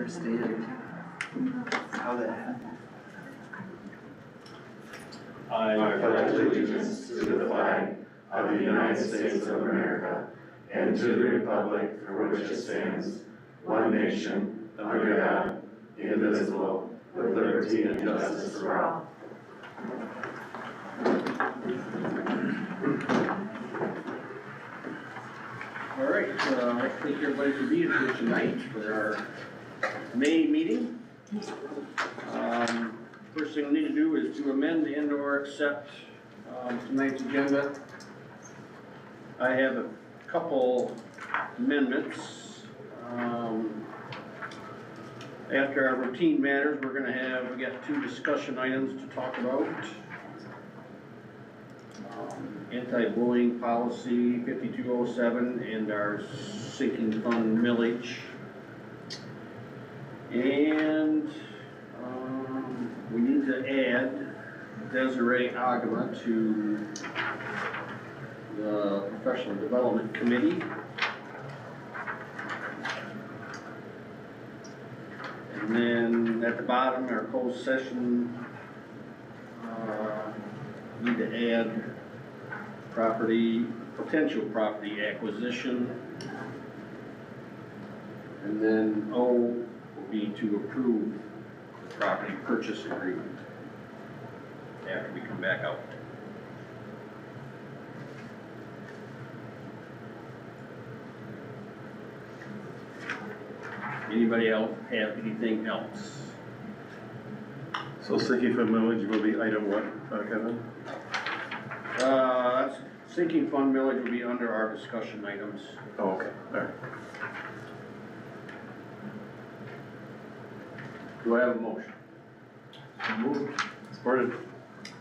understand how that happened. I pledge allegiance to the flag of the United States of America and to the republic for which it stands, one nation, under God, indivisible, with liberty and justice for all. All right, I thank everybody for being here tonight for our May meeting. First thing we need to do is to amend and or accept tonight's agenda. I have a couple amendments. After our routine matters, we got 2 discussion items to talk about. Anti-bullying policy 5207 and our sinking fund millage. And we need to add Desiree Agama to the Professional Development Committee. And then at the bottom, our closed session, need to add potential property acquisition. And then O will be to approve the property purchase agreement after we come back out. Anybody else have anything else? So sinking fund millage will be item what, Kevin? That's sinking fund millage will be under our discussion items. Oh, okay, alright. Do I have a motion? Moved. Supported.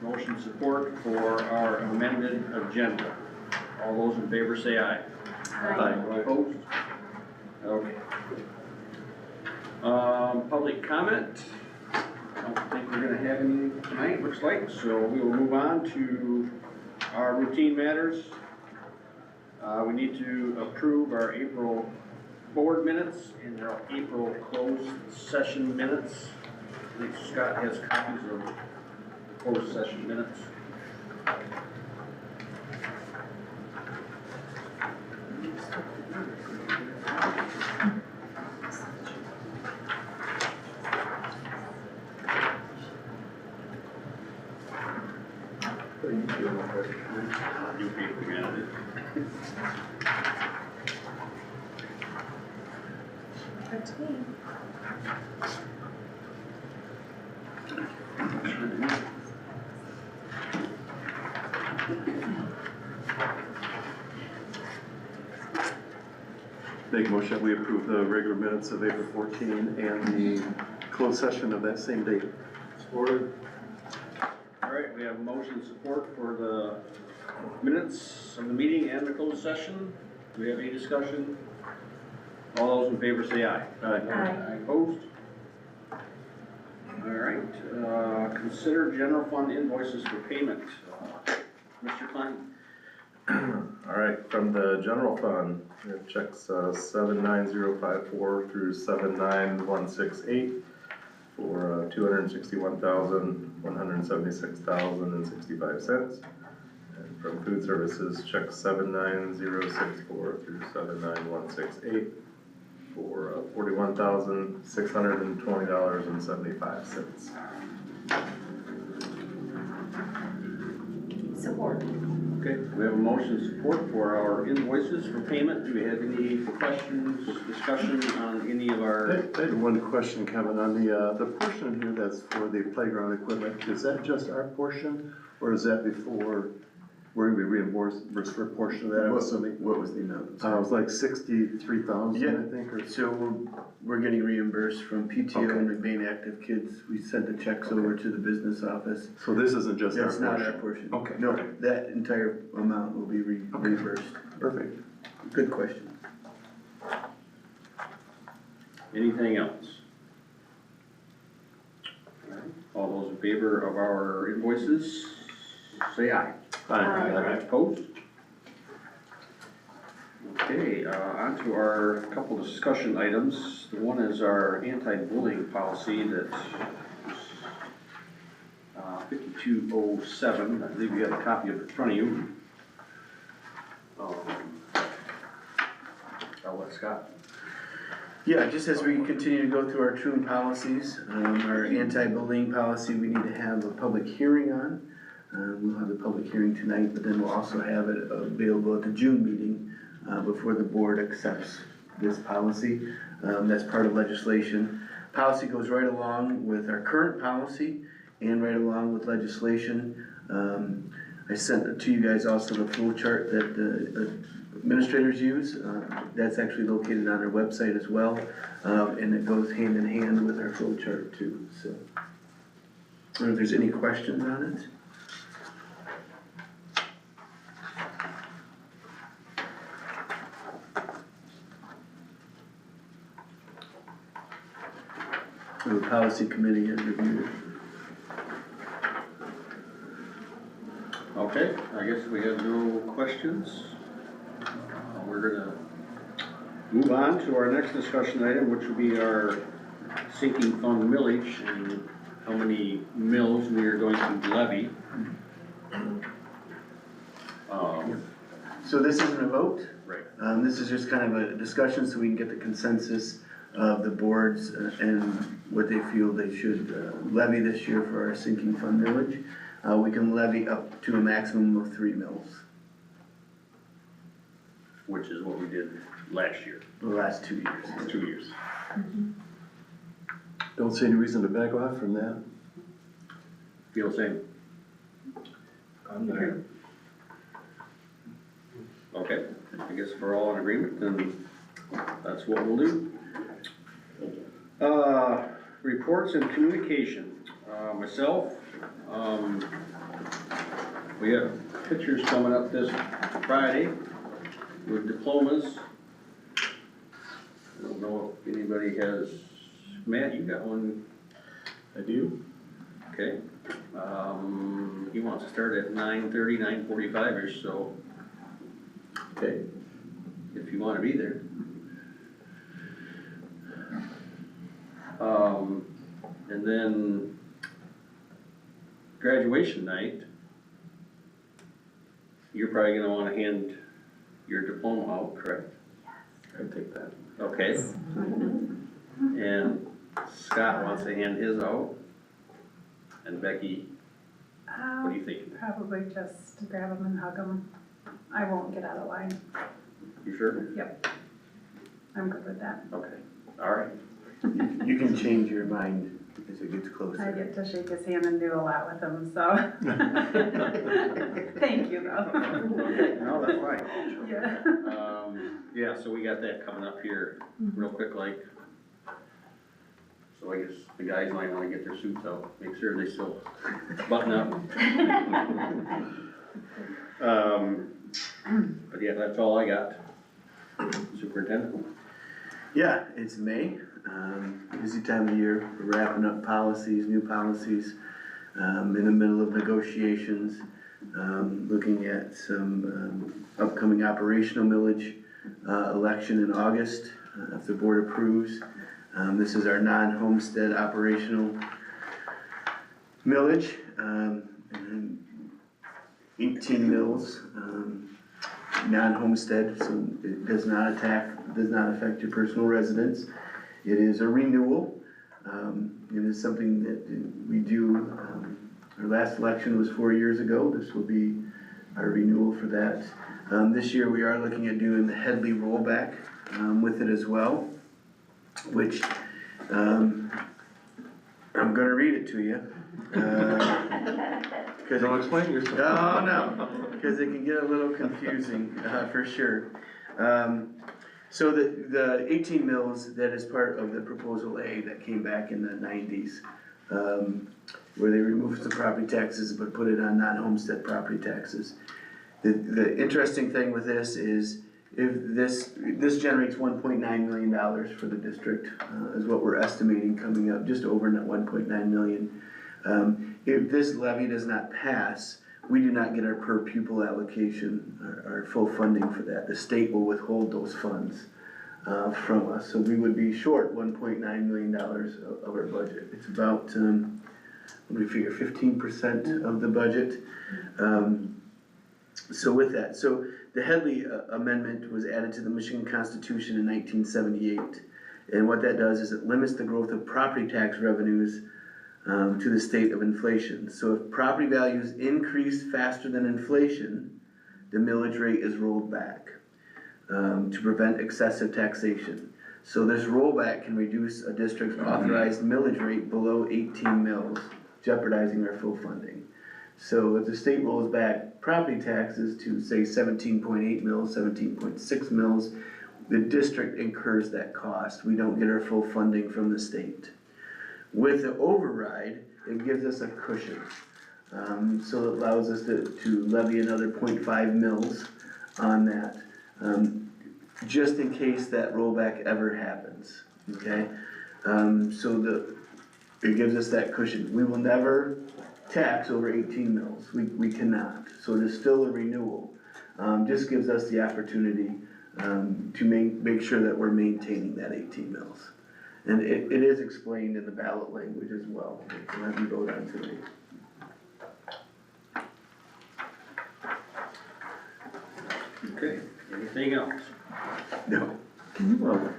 Motion support for our amended agenda. All those in favor say aye. Aye. Opposed? Okay. Public comment. I don't think we're gonna have any tonight, looks like, so we will move on to our routine matters. We need to approve our April board minutes and our April closed session minutes. I think Scott has copies of the closed session minutes. You people got it. Make a motion that we approve the regular minutes of April 14 and the closed session of that same date. Supported. All right, we have motion support for the minutes of the meeting and the closed session. Do we have any discussion? All those in favor say aye. Aye. Opposed? All right, consider general fund invoices for payment. Mr. Klein. All right, from the general fund, we have checks 79054 through 79168 for $261,176.65. And from food services, checks 79064 through 79168 for $41,620.75. Support. Okay, we have a motion support for our invoices for payment. Do we have any questions, discussion on any of our? I had one question, Kevin, on the portion here that's for the playground equipment. Is that just our portion, or is that before we're gonna be reimbursed for a portion of that? I'm assuming. What was the amount? It was like 63,000, Yeah. I think, or so. So we're getting reimbursed from PTO and McBain Active Kids. We sent the checks over to the business office. So this isn't just our That's portion? not our portion. Okay. No, that entire amount will be reimbursed. Perfect. Good question. Anything else? All those in favor of our invoices, say aye. Aye. Opposed? Okay, on to our couple discussion items. The one is our anti-bullying policy that's 5207. I believe you have a copy of it in front of you. I'll let Scott. Yeah, just as we continue to go through our truant policies, our anti-bullying policy, we need to have a public hearing on. We'll have the public hearing tonight, but then we'll also have it available at the June meeting before the board accepts this policy. That's part of legislation. Policy goes right along with our current policy and right along with legislation. I sent to you guys also the flow chart that the administrators use. That's actually located on our website as well, and it goes hand in hand with our flow chart too. So, I don't know if there's any questions on it. The policy committee has reviewed it. Okay, I guess we have no questions. We're gonna move on to our next discussion item, which will be our sinking fund millage and how many mills we are going to levy. So this isn't a vote. Right. This is just kind of a discussion so we can get the consensus of the boards and what they feel they should levy this year for our sinking fund millage. We can levy up to a maximum of 3 mills. Which is what we did last year, The last 2 years. 2 years. Don't see any reason to back off from that. Feel the same? I'm there. Okay, I guess if we're all in agreement, then that's what we'll do. Reports and communication. Myself, we have pictures coming up this Friday with diplomas. I don't know if anybody has, Matt, you got one? I do. Okay. He wants to start at 9:30, 9:45-ish, so Okay. if you wanna be there. And then graduation night, you're probably gonna wanna hand your diploma out, correct? I'll take that. Okay. And Scott wants to hand his out. And Becky, what do you think? Probably just grab them and hug them. I won't get out of line. You sure? Yep. I'm good with that. Okay, all right. You can change your mind as it gets I closer. get to shake his hand and do a lot with him, so. Thank you though. No, that's fine. Yeah. Yeah, so we got that coming up here real quick, like. So I guess the guys might wanna get their suits out, make sure they still button up. But yeah, that's all I got. Superintendent? Yeah, it's May, busy time of year, we're wrapping up policies, new policies, in the middle of negotiations, looking at some upcoming operational millage election in August, if the board approves. This is our non-homestead operational millage, and 18 mills, non-homestead, so it does not affect your personal residence. It is a renewal. It is something that we do, our last election was 4 years ago. This will be our renewal for that. This year we are looking at doing the Headley rollback with it as well, which I'm gonna read it to you. Don't explain yourself. Oh, no, because it can get a little confusing, for sure. So the 18 mills, that is part of the proposal A that came back in the 90s, where they removed the property taxes but put it on non-homestead property taxes. The interesting thing with this is if this generates $1.9 million for the district, is what we're estimating coming up, just over 1.9 million. If this levy does not pass, we do not get our per pupil allocation, our full funding for that. The state will withhold those funds from us, so we would be short $1.9 million of our budget. It's about, what do we figure, 15% of the budget. So with that, so the Headley Amendment was added to the Michigan Constitution in 1978. And what that does is it limits the growth of property tax revenues to the state of inflation. So if property values increase faster than inflation, the millage rate is rolled back to prevent excessive taxation. So this rollback can reduce a district's authorized millage rate below 18 mills, jeopardizing our full funding. So if the state rolls back property taxes to say 17.8 mills, 17.6 mills, the district incurs that cost. We don't get our full funding from the state. With the override, it gives us a cushion. So it allows us to levy another 0.5 mills on that, just in case that rollback ever happens, okay? It gives us that cushion. We will never tax over 18 mills. We cannot. So it is still a renewal. Just gives us the opportunity to make sure that we're maintaining that 18 mills. And it is explained in the ballot language as well, that we vote on today. Okay, anything else? No. Can you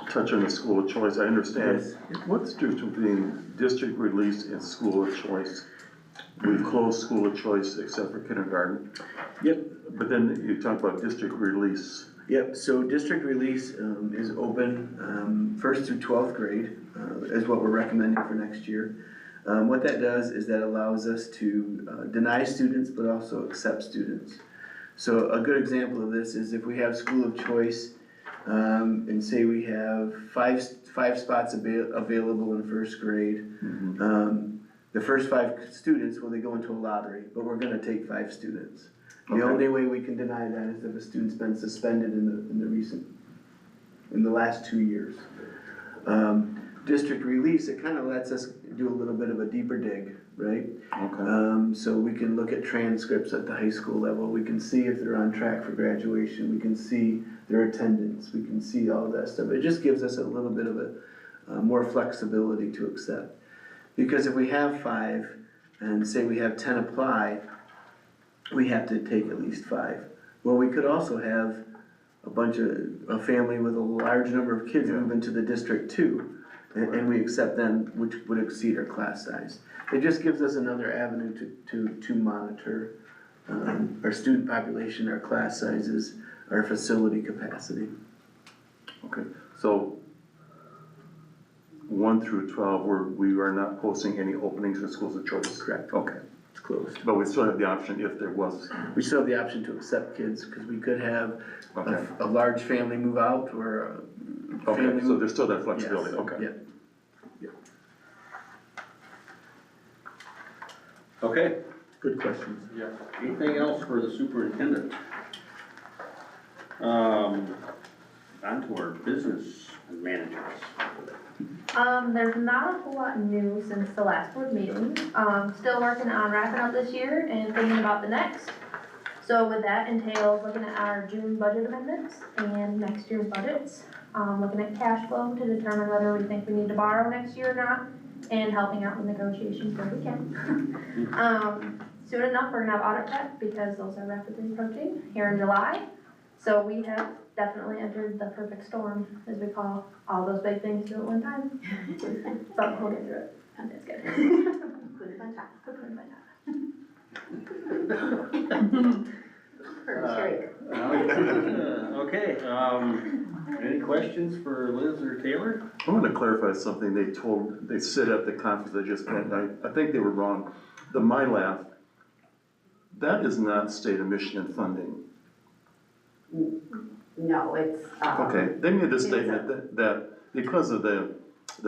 touch on the school of choice? I understand. Yes. What's the difference between district release and school of choice? We've closed school of choice except for kindergarten. Yep. But then you talk about district release. Yep, so district release is open 1st through 12th grade, is what we're recommending for next year. What that does is that allows us to deny students but also accept students. So a good example of this is if we have school of choice and say we have five spots available in 1st grade, the first 5 students, well, they go into a lottery, but we're gonna take 5 students. The only way we can deny that is if a student's been suspended in the last 2 years. District release, it kind of lets us do a little bit of a deeper dig, right? Okay. So we can look at transcripts at the high school level, we can see if they're on track for graduation, we can see their attendance, we can see all of that stuff. It just gives us a little bit of a more flexibility to accept. Because if we have 5, and say we have 10 apply, we have to take at least 5. Well, we could also have a family with a large number of kids move into the district too, and we accept them, which would exceed our class size. It just gives us another avenue to monitor our student population, our class sizes, our facility capacity. Okay, so 1 through 12, we are not posting any openings for schools of choice? Correct. Okay. It's closed. But we still have the option if there was. We still have the option to accept kids, because we could have Okay. a large family move out, or a family Okay, so move. there's still that flexibility, Yes. okay. Yeah. Okay, Good questions. yeah, anything else for the superintendent? On to our business managers. There's not a whole lot new since the last board meeting. Still working on wrapping up this year and thinking about the next. So with that entails looking at our June budget amendments and next year's budgets. Looking at cash flow to determine whether we think we need to borrow next year or not, and helping out with negotiations where we can. Soon enough, we're gonna have audit prep because those are rapidly approaching here in July. So we have definitely entered the perfect storm, as we call all those big things to at one time. But we'll get through it, and it's good. Put it on top, put it on top. Okay, any questions for Liz or Taylor? I want to clarify something they said at the conference I just went, and I think they were wrong. The MyLaugh, that is not state of Michigan funding. No, it's, Okay, they made the statement that because of the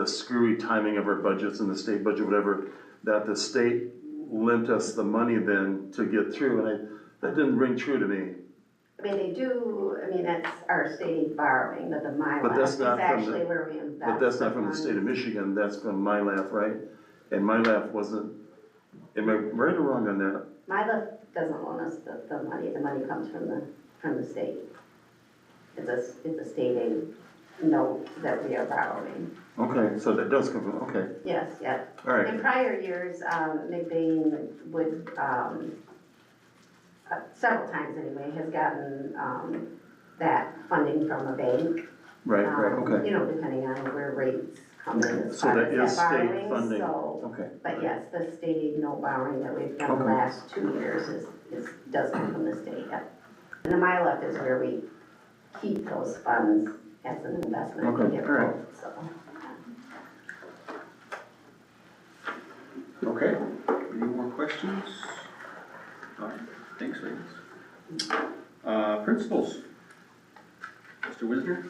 screwy timing of our budgets and the state budget, whatever, that the state lent us the money then to get through, and that didn't ring true to me. I mean, they do, I mean, that's our state borrowing, but the But that's MyLaugh is not from actually where we invest. But that's not from the funds. state of Michigan, that's from MyLaugh, right? And MyLaugh wasn't, am I right or wrong on that? MyLaugh doesn't loan us the money comes from the state. It's a state aid note that we are borrowing. Okay, so that does come from, okay, Yes, yeah. all right, In prior years, McBain would, several times anyway, has gotten, that funding from a bank. right, okay. You know, depending on where rates come in as So far that as is that state borrowing, funding, so. okay, But yes, the state aid note borrowing that we've done the Okay. last 2 years does come from the state, yep. And the MILF is where we keep those funds as an investment. Okay, We get all right. both, so. Okay, any more questions? All right, thanks, ladies. Principals? Mr. Wisner?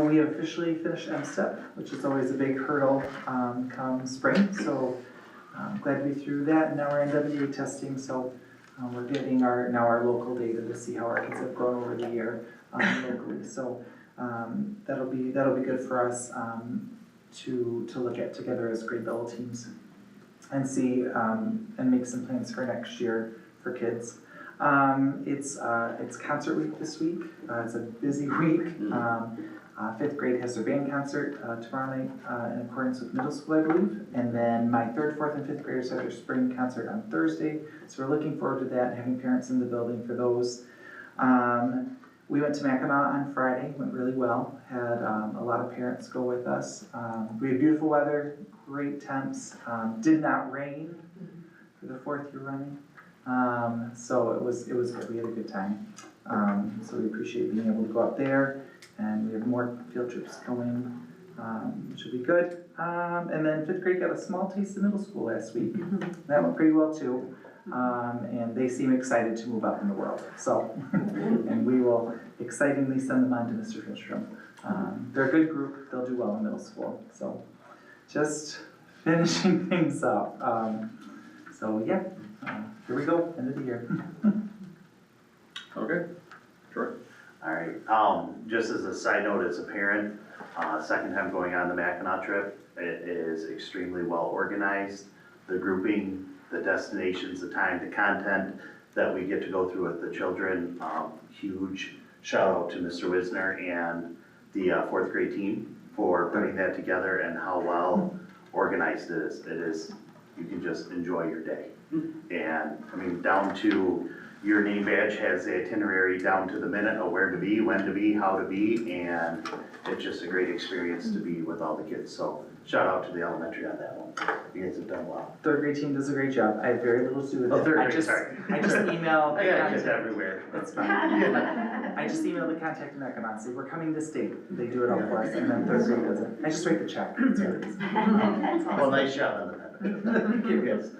We officially finished M-STEP, which is always a big hurdle come spring, so glad to be through that. And now we're in WA testing, so we're getting our local data to see how our kids have grown over the year locally. So that'll be good for us to look at together as grade level teams and see and make some plans for next year for kids. It's concert week this week. It's a busy week. Fifth grade has their band concert tomorrow night in accordance with middle school, I believe. And then my third, fourth, and fifth graders have their spring concert on Thursday. So we're looking forward to that and having parents in the building for those. We went to Mackinac on Friday, went really well. Had a lot of parents go with us. We had beautiful weather, great temps. Did not rain for the 4th year running. So it was good. We had a good time. So we appreciate being able to go out there, and we have more field trips going, which will be good. And then 5th grade got a small taste of middle school last week. That went pretty well too. And they seem excited to move up in the world. So, and we will excitingly send them on to Mr. Fishram. They're a good group. They'll do well in middle school. So, just finishing things up. So yeah, here we go, end of the year. Okay, sure. All right, just as a side note, as a parent, second time going on the Mackinac trip, it is extremely well organized. The grouping, the destinations, the time, the content that we get to go through with the children, huge shout out to Mr. Wisner and the 4th grade team for putting that together and how well organized it is. It is, you can just enjoy your day. And I mean, down to your name badge has the itinerary down to the minute of where to be, when to be, how to be, and it's just a great experience to be with all the kids. So shout out to the elementary on that one. You guys have done well. 3rd grade team does a great job. I have very little to do with it. Oh, 3rd I grade, just, sorry. I just emailed. I got kids everywhere. It's fine. I just emailed the contact in Mackinac, say, we're coming this date. They do it all for us, and then 3rd grade does it. I just write the check. That's what it is. Well, nice job on the pen. Thank you, guys.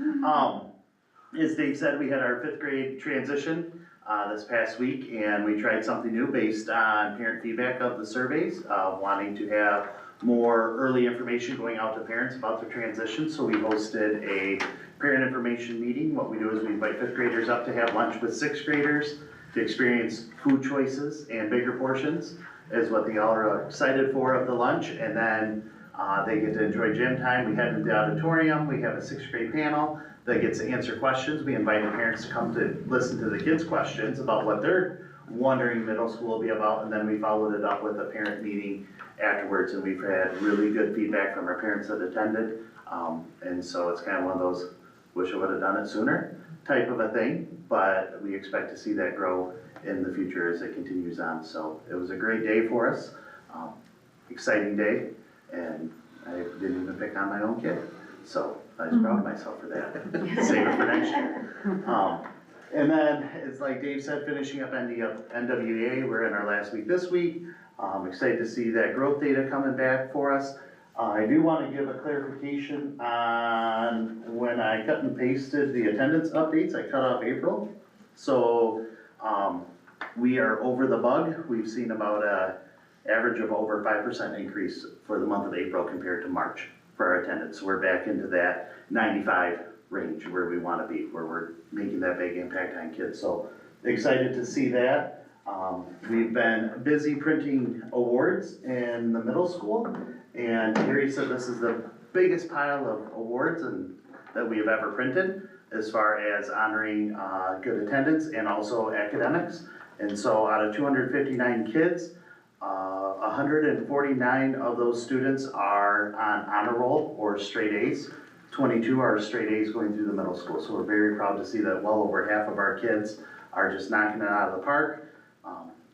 As Dave said, we had our 5th grade transition this past week, and we tried something new based on parent feedback of the surveys, wanting to have more early information going out to parents about the transition. So we hosted a parent information meeting. What we do is we invite 5th graders up to have lunch with 6th graders to experience food choices and bigger portions is what they all are excited for of the lunch. And then they get to enjoy gym time. We head into the auditorium. We have a 6th grade panel that gets to answer questions. We invite the parents to come to listen to the kids' questions about what they're wondering middle school will be about, and then we followed it up with a parent meeting afterwards, and we've had really good feedback from our parents that attended. And so it's kind of one of those, wish I would have done it sooner type of a thing, but we expect to see that grow in the future as it continues on. So it was a great day for us, exciting day, and I didn't even pick on my own kid. So I was proud of myself for that. Save it for next year. And then, it's like Dave said, finishing up NWA, we're in our last week this week. Excited to see that growth data coming back for us. I do want to give a clarification on when I cut and pasted the attendance updates, I cut off April. So we are over the bug. We've seen about an average of over 5% increase for the month of April compared to March for our attendance. So we're back into that 95 range where we want to be, where we're making that big impact on kids. So excited to see that. We've been busy printing awards in the middle school, and Terry said this is the biggest pile of awards that we have ever printed. as far as honoring good attendance and also academics. And so out of 259 kids, 149 of those students are on honor roll or straight A's. 22 are straight A's going through the middle school. So we're very proud to see that well over half of our kids are just knocking it out of the park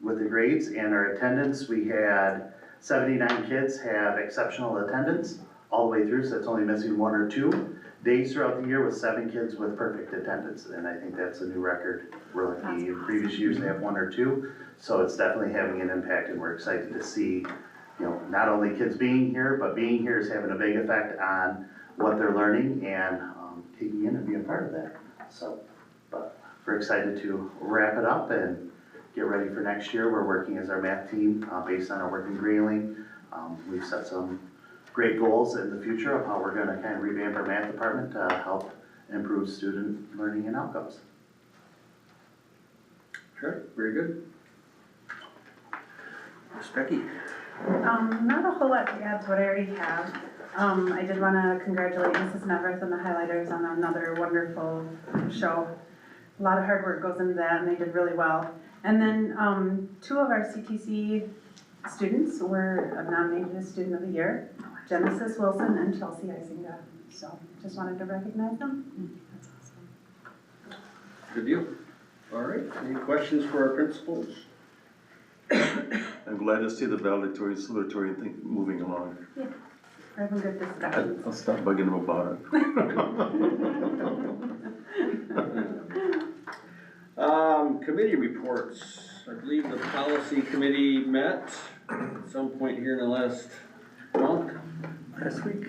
with the grades and our attendance. We had 79 kids have exceptional attendance all the way through, so that's only missing 1 or 2 days throughout the year with 7 kids with perfect attendance. And I think that's a new record. We're lucky in previous years to have 1 or 2. So it's definitely having an impact, and we're excited to see, not only kids being here, but being here is having a big effect on what they're learning and taking in and being part of that. So, but we're excited to wrap it up and get ready for next year. We're working as our math team based on our work in Grayling. We've set some great goals in the future of how we're gonna kind of revamp our math department to help improve student learning and outcomes. Okay, very good. Ms. Becky? Not a whole lot to add to what I already have. I did wanna congratulate Mrs. Neverth and the highlighters on another wonderful show. A lot of hard work goes into that, and they did really well. And then, 2 of our CTC students were nominated as Student of the Year, Genesis Wilson and Chelsea Isinga. So, just wanted to recognize them. That's awesome. Good deal. All right, any questions for our principals? I'm glad to see the valedictory and salutatory thing moving along. We're having good discussions. I'll stop bugging them about it. Committee reports. I believe the policy committee met at some point here in the last month. Last week.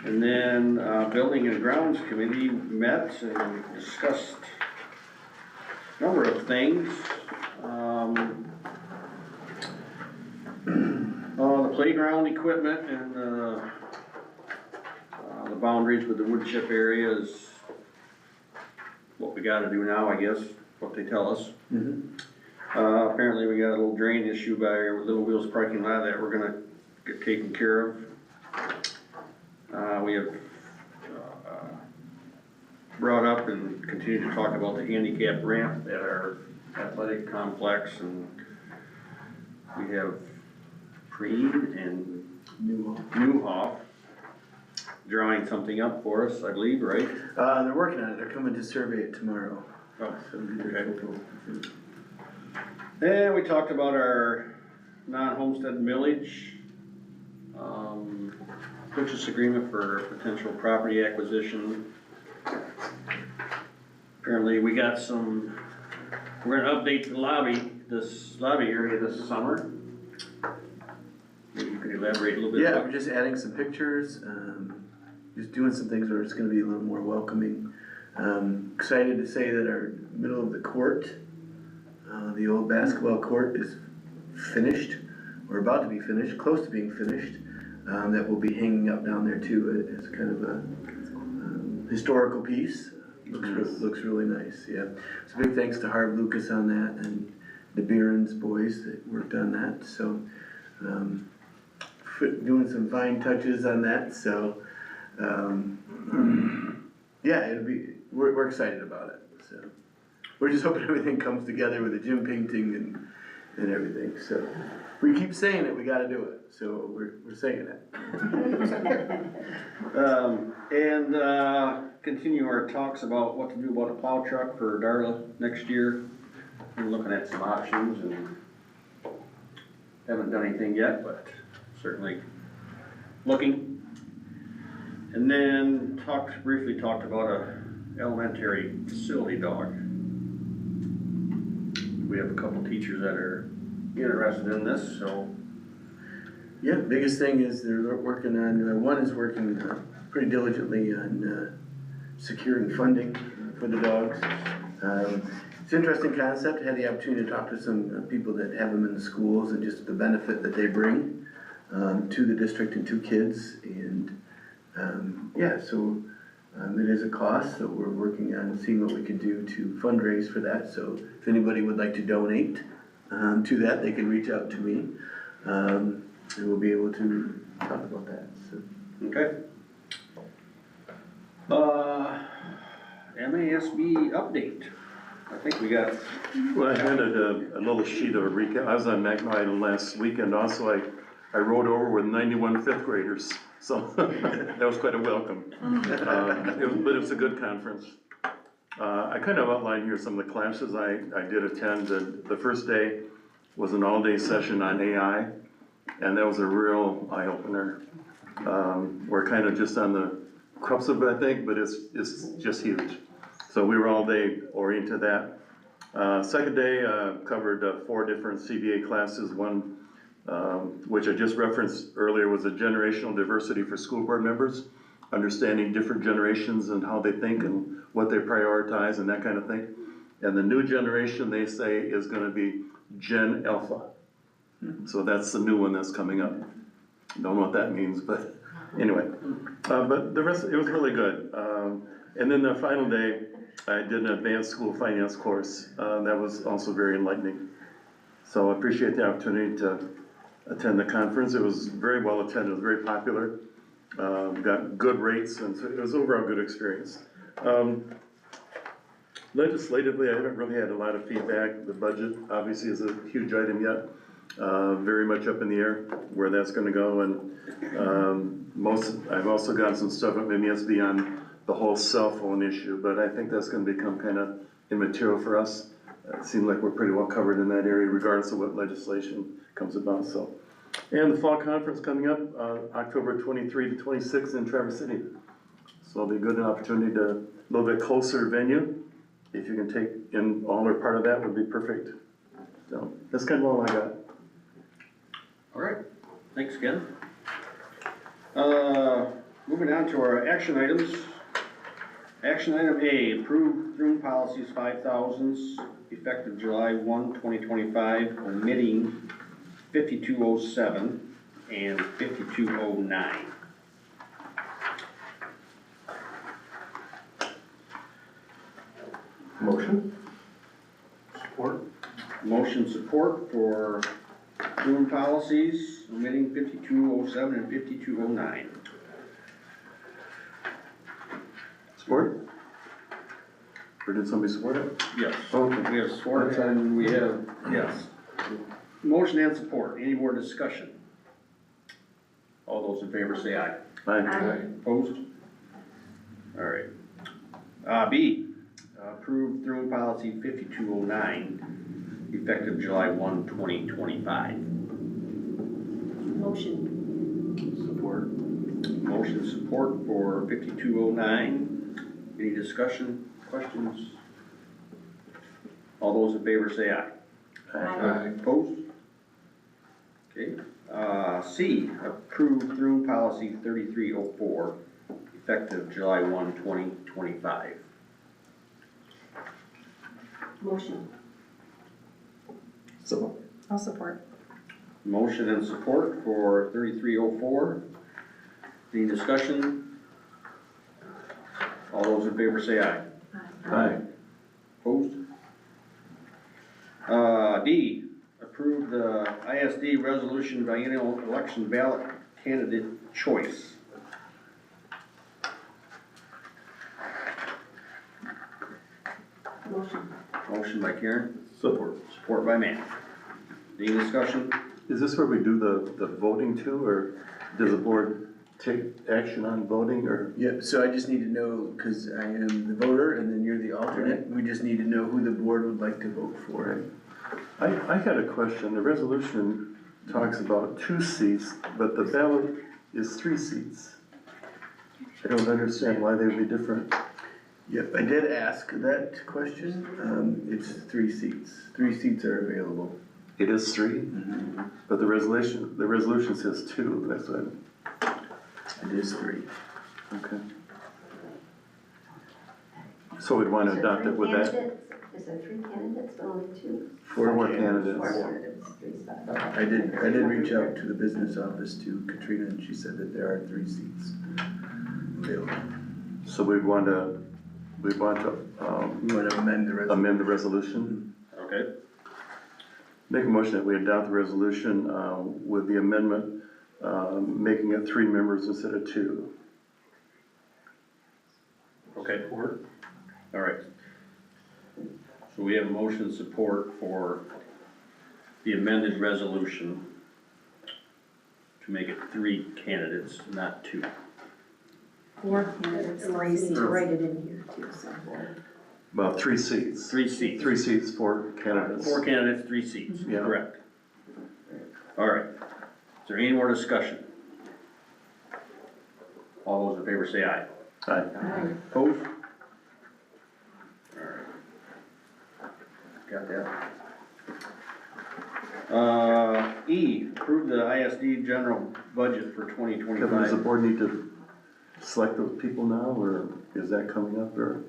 And then, building and grounds committee met and discussed a number of things. The playground equipment and, the boundaries with the wood chip area is what we gotta do now, I guess, what they tell us. Apparently we got a little drain issue by our Little Wheels parking lot that we're gonna get taken care of. We have brought up and continue to talk about the handicap ramp at our athletic complex, and we have Preed and Newhoff drawing something up for us, I believe, right? They're working on it, they're coming to survey it tomorrow. Oh, So okay. And we talked about our non-homestead millage, purchase agreement for potential property acquisition. Apparently we got we're gonna update this lobby area this summer. Maybe you could elaborate a little bit. Yeah, we're just adding some pictures, just doing some things where it's gonna be a little more welcoming. Excited to say that our middle of the court, the old basketball court is finished, or about to be finished, close to being finished. That will be hanging up down there too, as kind of a historical piece. Looks really nice, yeah. So big thanks to Harv Lucas on that and the Behrens boys that worked on that, so. Doing some fine touches on that, so, yeah, we're excited about it, so. We're just hoping everything comes together with the gym painting and everything, so. We keep saying it, we gotta do it, so we're saying it. Continue our talks about what to do about a plow truck for Darla next year. We're looking at some options and haven't done anything yet, but certainly looking. And then briefly talked about a elementary facility dog. We have a couple teachers that are interested in this, so. Yeah, biggest thing is they're working on, one is working pretty diligently on securing funding for the dogs. It's an interesting concept. I had the opportunity to talk to some people that have them in the schools and just the benefit that they bring to the district and to kids. And yeah, so it is a cost, so we're working on seeing what we can do to fundraise for that. So if anybody would like to donate to that, they can reach out to me. And we'll be able to talk about that, so. Okay. MASB update. I think we got, Well, I handed a little sheet of a recap. I was on Mackinac Island last weekend. Also, I rode over with 91 fifth graders, so that was quite a welcome. But it was a good conference. I kind of outlined here some of the classes I did attend. The first day was an all-day session on AI, and that was a real eye-opener. We're kind of just on the crux of it, I think, but it's just huge. So we were all day oriented to that. Second day covered 4 different CBA classes. One, which I just referenced earlier, was a generational diversity for school board members, understanding different generations and how they think and what they prioritize and that kind of thing. And the new generation, they say, is gonna be Gen Alpha. So that's the new one that's coming up. Don't know what that means, but anyway. But the rest, it was really good. And then the final day, I did an advanced school finance course. That was also very enlightening. So I appreciate the opportunity to attend the conference. It was very well attended, it was very popular. Got good rates, and so it was overall a good experience. Legislatively, I haven't really had a lot of feedback. The budget obviously is a huge item yet. Very much up in the air where that's gonna go, and I've also gotten some stuff at MASB on the whole cell phone issue, but I think that's gonna become kind of immaterial for us. It seems like we're pretty well covered in that area regardless of what legislation comes about, so. And the fall conference coming up, October 23 to 26 in Traverse City. So it'll be a good opportunity to, a little bit closer venue. If you can take in all or part of that would be perfect. So that's kind of all I got. all right, thanks, Ken. Moving on to our action items. Action item A, approve room policies 5000s effective July 1, 2025, omitting 5207 and 5209. Motion? Support. Motion support for room policies omitting 5207 and 5209. Support? Or did somebody support it? Yes. Okay. We have support and we have, yes. Motion and support. Any more discussion? All those in favor say aye. Aye. Opposed? All right. B, approved room policy 5209, effective July 1, 2025. Motion. Support. Motion support for 5209. Any discussion, questions? All those in favor say aye. Aye. Opposed? Okay. C, approved room policy 3304, effective July 1, 2025. Motion. I'll support. Motion and support for 3304. Any discussion? All those in favor say aye. Aye. Opposed? D, approve the ISD resolution biennial election ballot candidate choice. Motion. Motion by Karen. Support. Support by Matt. Any discussion? Is this where we do the voting too, or does the board take action on voting, or? Yep, so I just need to know, because I am the voter and then you're the alternate, we just need to know who the board would like to vote for. I had a question. The resolution talks about 2 seats, but the ballot is 3 seats. I don't understand why they would be different. Yep, I did ask that question. It's 3 seats. 3 seats are available. It is 3, but the resolution says 2, that's what. It is 3. Okay. So we'd want to adopt it with that? Is there 3 candidates, but only 2? 4 candidates. 4 candidates, 3 spots. I did reach out to the business office to Katrina, and she said that there are 3 seats available. So we want to We want to amend the resolution. amend the resolution? Okay. Make a motion that we adopt the resolution with the amendment, making it 3 members instead of 2. Okay. All right. So we have motion support for the amended resolution to make it 3 candidates, not 2. 4 candidates, 3 seats, write it in here too, so. Well, 3 seats. 3 seats. 3 seats, 4 candidates. 4 candidates, 3 seats, Yeah. correct. All right. Is there any more discussion? All those in favor say aye. Aye. Opposed? All right. Got that. E, approve the ISD general budget for Kevin, does the 2025. board need to select those people now, or is that coming up, or?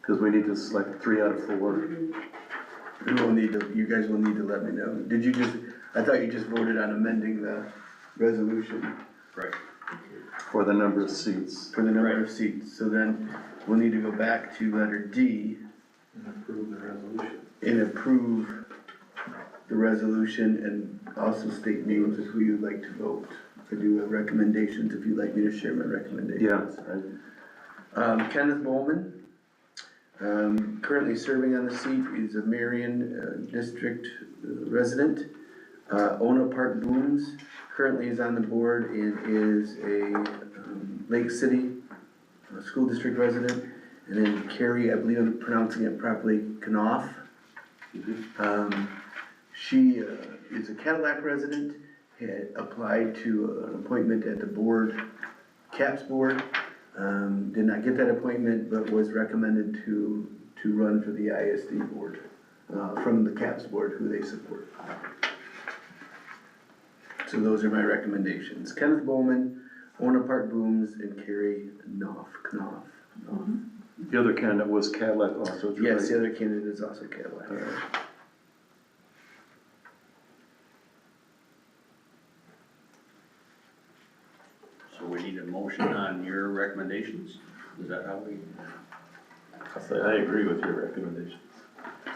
Because we need to select 3 out of 4 We will need to, you guys will need to let me know. Did you just, I thought you just voted on amending the resolution Right. for the number of seats. for the number Right. of seats. So then we'll need to go back to letter D And approve the resolution. and approve the resolution and also state names of who you'd like to vote. I do have recommendations if you'd like me to share my recommendations. Yeah, Kenneth Bowman, currently serving on the seat, is a Marion District resident. Ona Park Booms, currently is on the board and is a Lake City School District resident. And then Carrie, I believe I'm pronouncing it properly, Knopf. She is a Cadillac resident, had applied to an appointment at the board, CAPS board. Did not get that appointment, but was recommended to run for the ISD board, from the CAPS board, who they support. So those are my recommendations. Kenneth Bowman, Ona Park Booms, and Carrie Knopf. the other candidate was Cadillac also. is that Yes, right? the other candidate is also Cadillac. So we need a motion on your recommendations? Is that how we? I say, I agree with your recommendations.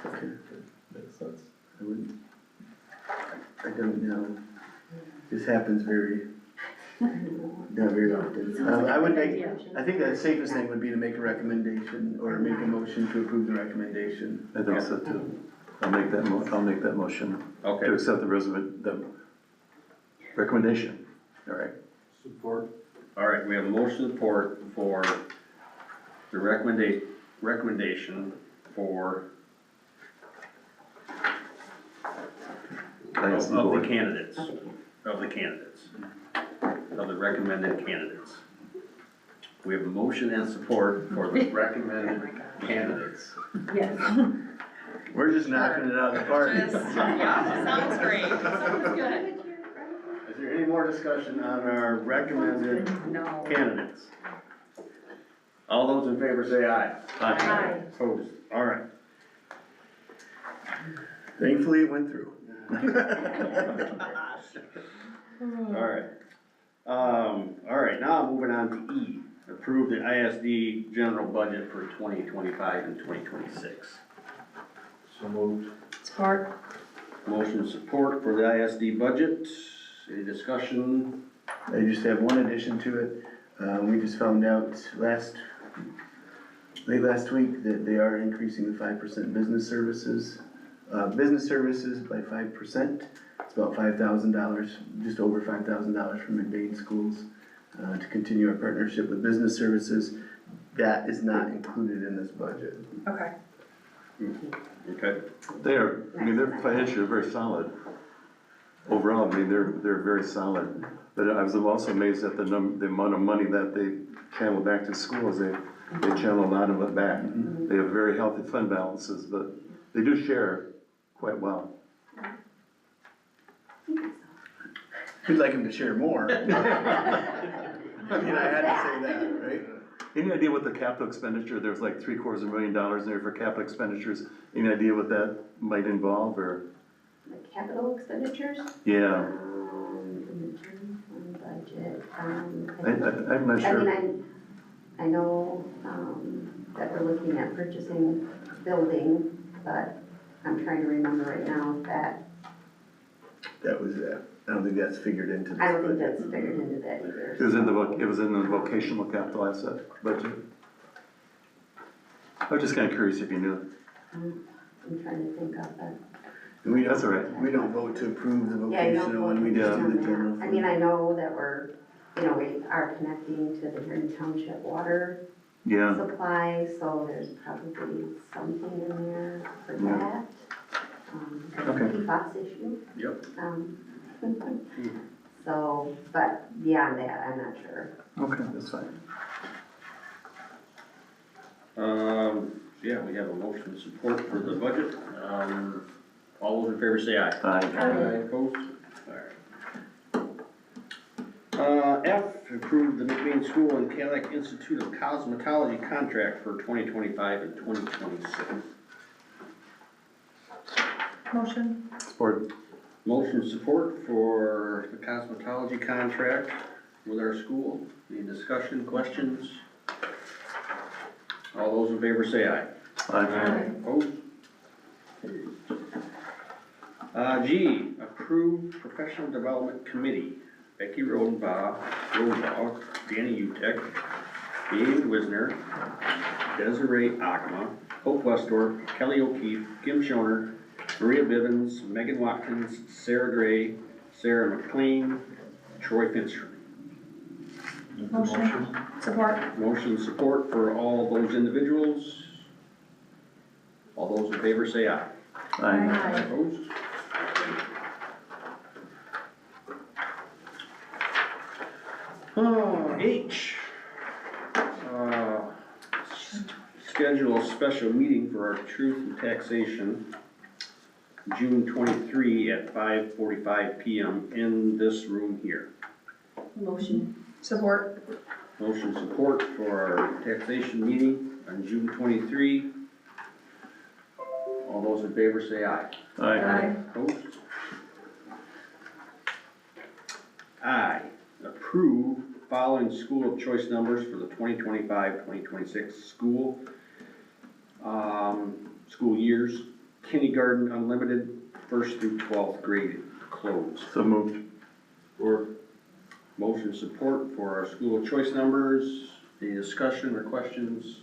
Okay. Makes sense. I don't know. This happens not very often. I think the safest thing would be to make a recommendation or make a motion to approve the recommendation. I think so too. I'll make that motion Okay. to accept the recommendation. All right. Support. All right, we have a motion support for the recommendation for ISD of the board. candidates, of the recommended candidates. We have a motion and support for the recommended candidates. Yes. We're just knocking it out of the park. Yeah, sounds great. Sounds good. Is there any more discussion on our recommended No. candidates? All those in favor say aye. Aye. Opposed? All right. Thankfully, it went through. All right, now moving on to E, approve the ISD general budget for 2025 and 2026. So moved. Support. Motion support for the ISD budget, any discussion? I just have one addition to it. We just found out late last week that they are increasing the 5% business services by 5%. It's about $5,000, just over $5,000 from McBain schools, to continue our partnership with business services. That is not included in this budget. Okay. Okay, They're financially very solid. Overall, they're very solid. But I was also amazed at the amount of money that they channel back to schools. They channel a lot of it back. They have very healthy fund balances, but they do share quite well. We'd like them to share more. I mean, I had to say that, right? Any idea what the capital expenditure, there's like $750,000 in there for capital expenditures. Any idea what that might involve, or? The capital expenditures, Yeah, in the general fund budget, I'm not I sure. mean, I know, that we're looking at purchasing building, but I'm trying to remember right now if that, That was, I don't think that's figured into this I don't think budget. that's figured into that either. It was in the vocational capital asset budget. I was just kinda curious if you knew. I'm trying to think of that. And we That's all don't, right. we don't vote to approve the Yeah, you don't vocational one, we just do the general I mean, fund. I know that we are connecting to the Green Township water Yeah, supply, so there's probably something in there for that. Okay. PFAS issue. Yep. So, but beyond that, I'm not sure. okay, that's fine. Yeah, we have a motion of support for the budget. All those in favor say aye. Aye. Opposed? Alright. F, approve the McBain School and Cadillac Institute of Cosmetology contract for 2025 and 2026. Motion. Support. Motion support for the cosmetology contract with our school. Any discussion, questions? All those in favor say aye. Aye. Opposed? G, approve professional development committee. Becky Rodenbaugh, Danny Utek, Dave Wisner, Desiree Akama, Hope Westorp, Kelly O'Keefe, Kim Schoner, Maria Bivens, Megan Watkins, Sarah Gray, Sarah McLean, Troy Finster. Motion. Support. Motion support for all those individuals. All those in favor say aye. Aye. Opposed? H. Schedule a special meeting for our truth and taxation, June 23 at 5:45 PM in this room here. Motion. Support. Motion support for our taxation meeting on June 23. All those in favor say aye. Aye. Opposed? I, approve following school of choice numbers for the 2025-2026 school, school years. Kindergarten unlimited, 1st through 12th grade closed. So moved. Or motion support for our school of choice numbers. Any discussion or questions?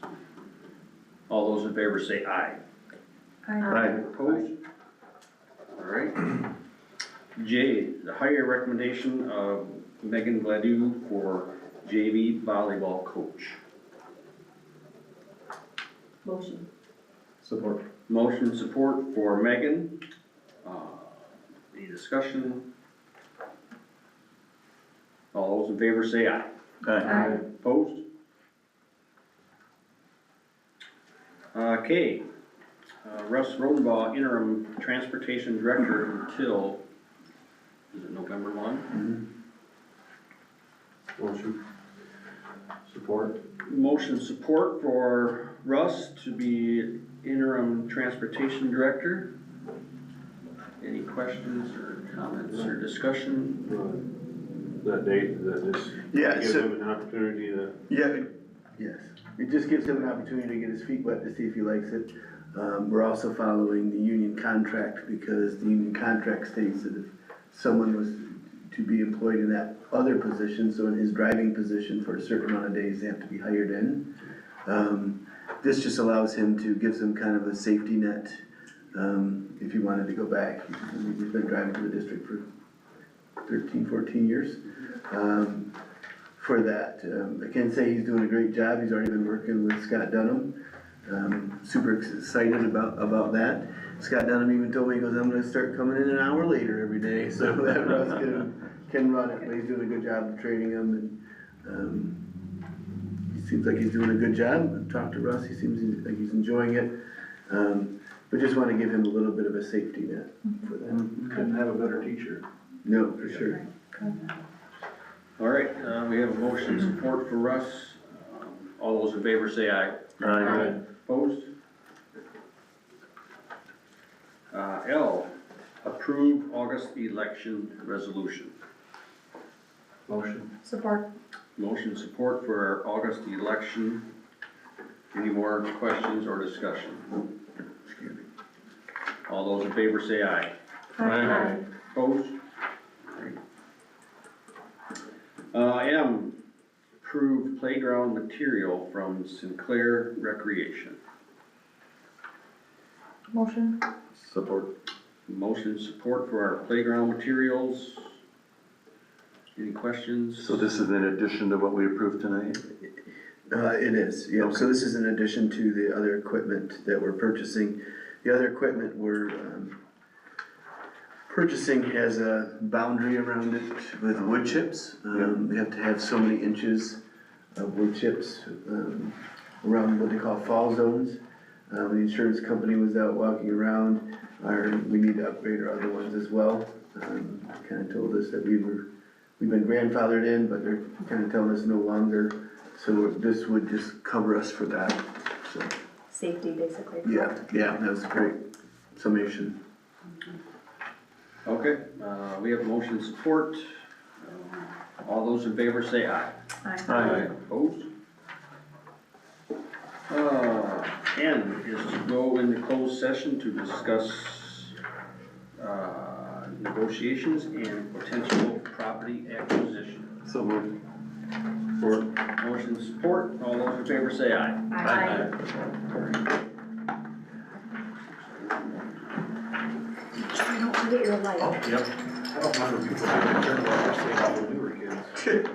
All those in favor say aye. Aye. Opposed? All right. J, the hire recommendation of Megan Gladue for JV volleyball coach. Motion. Support. Motion support for Megan. Any discussion? All those in favor say aye. Aye. Opposed? K, Russ Rodenbaugh, interim transportation director until, is it November 1? Motion. Support. Motion support for Russ to be interim transportation director. Any questions or comments or discussion? That date, that just Yeah, gives so, him an opportunity to. yes, it just gives him an opportunity to get his feet wet to see if he likes it. We're also following the union contract because the union contract states that if someone was to be employed in that other position, so in his driving position for a certain amount of days, they have to be hired in. This just allows him to, gives him kind of a safety net, if he wanted to go back. He's been driving for the district for 13, 14 years. For that, I can say he's doing a great job. He's already been working with Scott Dunham. Super excited about that. Scott Dunham even told me, he goes, I'm gonna start coming in an hour later every day, so that Russ can run it. But he's doing a good job of training him, and he seems like he's doing a good job. I've talked to Russ, he seems like he's enjoying it. But just wanna give him a little bit of a safety net for that. Couldn't have a better teacher. No, for sure. All right, we have a motion support for Russ. All those in favor say aye. Aye. Opposed? L, approve August election resolution. Motion. Support. Motion support for our August election. Any more questions or discussion? All those in favor say aye. Aye. Opposed? M, approve playground material from Sinclair Recreation. Motion. Support. Motion support for our playground materials. Any questions? So this is in addition to what we approved tonight? It is, yeah, so this is in addition to the other equipment that we're purchasing. The other equipment we're, purchasing has a boundary around it with wood chips. We have to have so many inches of wood chips, around what they call fall zones. The insurance company was out walking around, we need to upgrade our other ones as well. Kinda told us that we've been grandfathered in, but they're kinda telling us no longer. So this would just cover us for that, so, Safety, basically. yeah, that was a great summation. Okay, we have motion support. All those in favor say aye. Aye. Opposed? N is to go into closed session to discuss, negotiations and potential property acquisition. So moved. Motion support, all those in favor say aye. Aye. Don't forget your light. Yep. I don't remember people turned about this thing out when we were kids.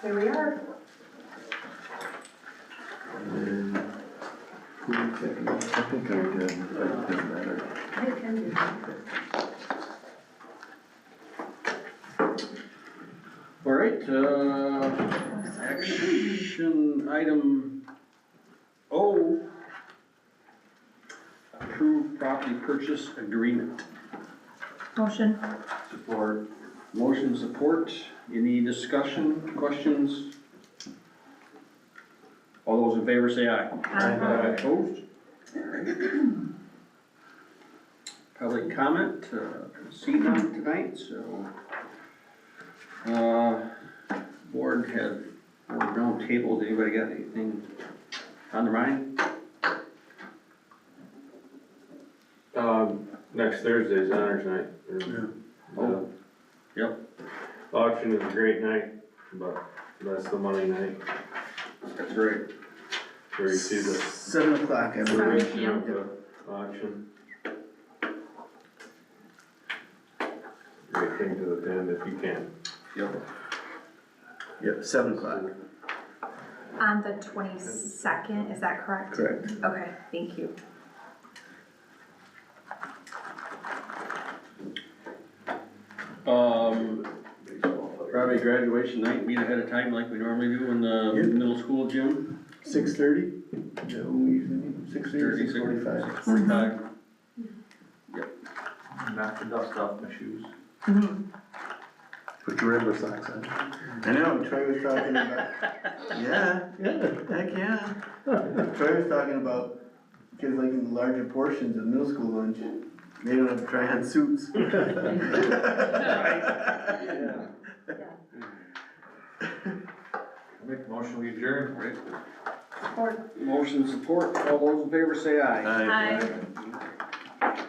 Here we are. And who are we checking? I think I did, it doesn't matter. I can do that. All right, action item O, approve property purchase agreement. Motion. Support. Motion support, any discussion, questions? All those in favor say aye. Aye. Opposed? Public comment, see none tonight, so. Board round tables, anybody got anything on their mind? Next Thursday's honors night. Oh, yep. Auction is a great night, but that's the money night, That's right. where you see the 7 o'clock, I believe. duration of the auction. Great thing to attend if you can. Yep, 7 o'clock, On the 22nd, is that correct? correct. Okay, thank you. Probably graduation night, meet ahead of time like we normally do in the Yep. middle school gym. 6:30? Is that when we usually meet? 6:30, 6:45? 6:45. Knock the dust off my shoes. Put your rubber socks on. I know, Troy was talking about, yeah, heck yeah. Troy was talking about, kids liking the larger portions of middle school lunch, they don't have to try on suits. Make a motion, we adjourn. Motion support, all those in favor say aye. Aye.